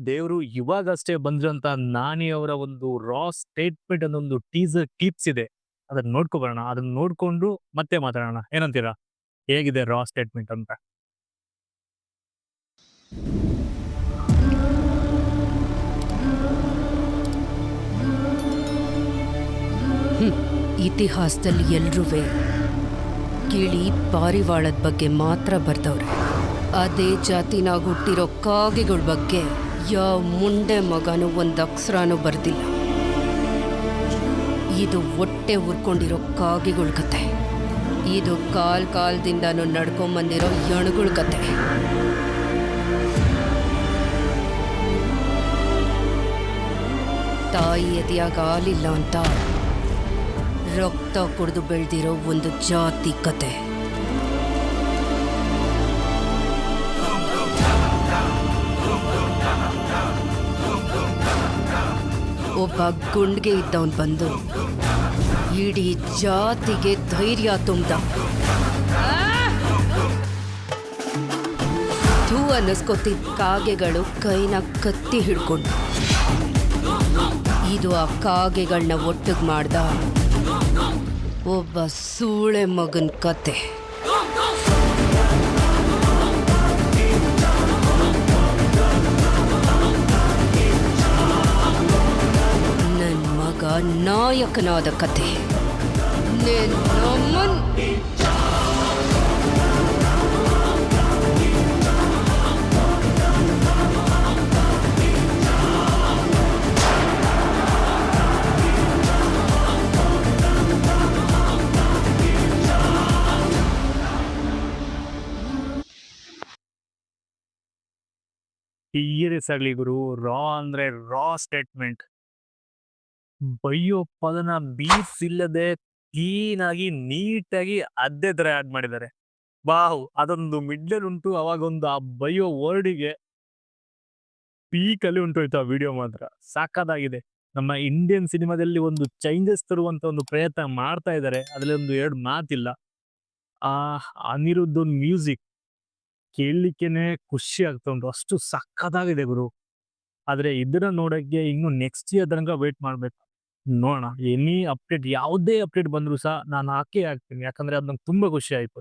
ದೇವರು ಇವಾಗಷ್ಟೇ ಬಂದ್ರಂತ ನಾನಿ ಅವರ ಒಂದು ರಾ ಸ್ಟೇಟ್ಮೆಂಟ್ ಅನ್ನೊಂದು ಟೀಸರ್ ಕ್ಲಿಪ್ಸ್ ಇದೆ. ಅದನ್ನ ನೋಡ್ಕೊಬರೋಣ. ಅದನ್ನ ನೋಡ್ಕೊಂಡು ಮತ್ತೆ ಮಾತಾಡೋಣ. ಏನಂತೀರಾ? ಹೇಗಿದೆ ರಾ ಸ್ಟೇಟ್ಮೆಂಟ್ ಅಂತ? ಇತಿಹಾಸದಲ್ಲಿ ಎಲ್ರೂ ಗಿಳಿ ಪಾರಿವಾಳದ ಬಗ್ಗೆ ಮಾತ್ರ ಬರ್ದವ್ರೆ. ಅದೇ ಜಾತಿನಾಗ ಹುಟ್ಟಿರೋ ಕಾಗೆಗಳ ಬಗ್ಗೆ ಯಾವ ಮುಂಡೆ ಮಗನೂ ಒಂದು ಅಕ್ಷರನೂ ಬರ್ದಿಲ್ಲ. ಇದು ಹೊಟ್ಟೆ ಉರ್ಕೊಂಡಿರೋ ಕಾಗೆಗಳ ಕತೆ. ಇದು ಕಾಲದಿಂದನೂ ನಡ್ಕೊಂಬಂದಿರೋ ಎಣುಗಳ ಕತೆ. ತಾಯಿ ಎದೆಯಾಗ ಹಾಲಿಲ್ಲ ಅಂತ ರಕ್ತ ಕುಡಿದು ಬೆಳೆದಿರೋ ಒಂದು ಜಾತಿ ಕತೆ. ಒಬ್ಬ ಗುಂಡ್ಗೆ ಇದ್ದವನು ಬಂದು ಇಡೀ ಜಾತಿಗೆ ಧೈರ್ಯ ತುಂಬ್ದ. ಥೂ ಅನ್ನಿಸ್ಕೊತಿದ್ದ ಕಾಗೆಗಳು ಕೈನ ಕತ್ತಿ ಹಿಡ್ಕೊಂಡು ಇದು ಆ ಕಾಗೆಗಳನ್ನ ಒಟ್ಟಿಗೆ ಮಾಡ್ದ ಒಬ್ಬ ಸೂಳೆ ಮಗನ ಕತೆ. ನನ್ನ ಮಗ ನಾಯಕನಾದ ಕತೆ. ಸೀರಿಯಸ್ ಆಗ್ಲಿ ಗುರು. ರಾ ಅಂದ್ರೆ ರಾ ಸ್ಟೇಟ್ಮೆಂಟ್. ಬೈಯೋ ಪದನ ಬೀಸ್ ಇಲ್ಲದೆ ಕ್ಲೀನ್ ಆಗಿ ನೀಟಾಗಿ ಅದೇ ತರ ಆಡ್ ಮಾಡಿದ್ದಾರೆ. ವಾವ್! ಅದೊಂದು ಮಿಡ್ಲ್ ಉಂಟು. ಅವಾಗೊಂದು ಆ ಬೈಯೋ ವರ್ಡಿಗೆ ಪೀಕಲ್ಲಿ ಉಂಟು ಆ ವಿಡಿಯೋ ಮಾತ್ರ ಸಾಕಾಗಿದೆ. ನಮ್ಮ ಇಂಡಿಯನ್ ಸಿನಿಮಾದಲ್ಲಿ ಒಂದು ಚೇಂಜಸ್ ತರುವಂತ ಒಂದು ಪ್ರಯತ್ನ ಮಾಡ್ತಾ ಇದ್ದಾರೆ. ಅದ್ರಲ್ಲಿ ಒಂದು ಎರಡು ಮಾತಿಲ್ಲ. ಆ ಅನಿರುದ್ಧ್ ಮ್ಯೂಸಿಕ್ ಕೇಳಲಿಕ್ಕೆನೆ ಖುಷಿ ಆಗ್ತಾ ಉಂಟು. ಅಷ್ಟು ಸಕ್ಕತ್ತಾಗಿದೆ ಗುರು. ಆದ್ರೆ ಇದನ್ನ ನೋಡಕ್ಕೆ ಇನ್ನು ನೆಕ್ಸ್ಟ್ ಇಯರ್ ತನಕ ವೇಟ್ ಮಾಡ್ಬೇಕು. ನೋಡೋಣ. ಎನಿ ಅಪ್ಡೇಟ್, ಯಾವುದೇ ಅಪ್ಡೇಟ್ ಬಂದ್ರು ಸಹ ನಾನು ಹಾಕೇ ಹಾಕ್ತೀನಿ. ಯಾಕಂದ್ರೆ ಅದು ನಂಗೆ ತುಂಬಾ ಖುಷಿ ಆಯ್ತು.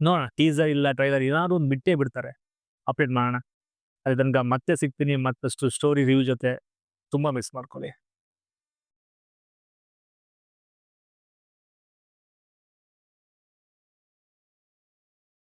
ನೋಡೋಣ, ಟೀಸರ್ ಇಲ್ಲ ಟ್ರೈಲರ್ ಏನಾದ್ರು ಒಂದು ಬಿಟ್ಟೇ ಬಿಡ್ತಾರೆ. ಅಪ್ಡೇಟ್ ಮಾಡೋಣ. ಅಲ್ಲಿ ತನಕ ಮತ್ತೆ ಸಿಗ್ತೀನಿ ಮತ್ತಷ್ಟು ಸ್ಟೋರಿ ರಿವ್ಯೂ ಜೊತೆ. ತುಂಬಾ ಮಿಸ್ ಮಾಡ್ಕೊಳ್ಳಿ.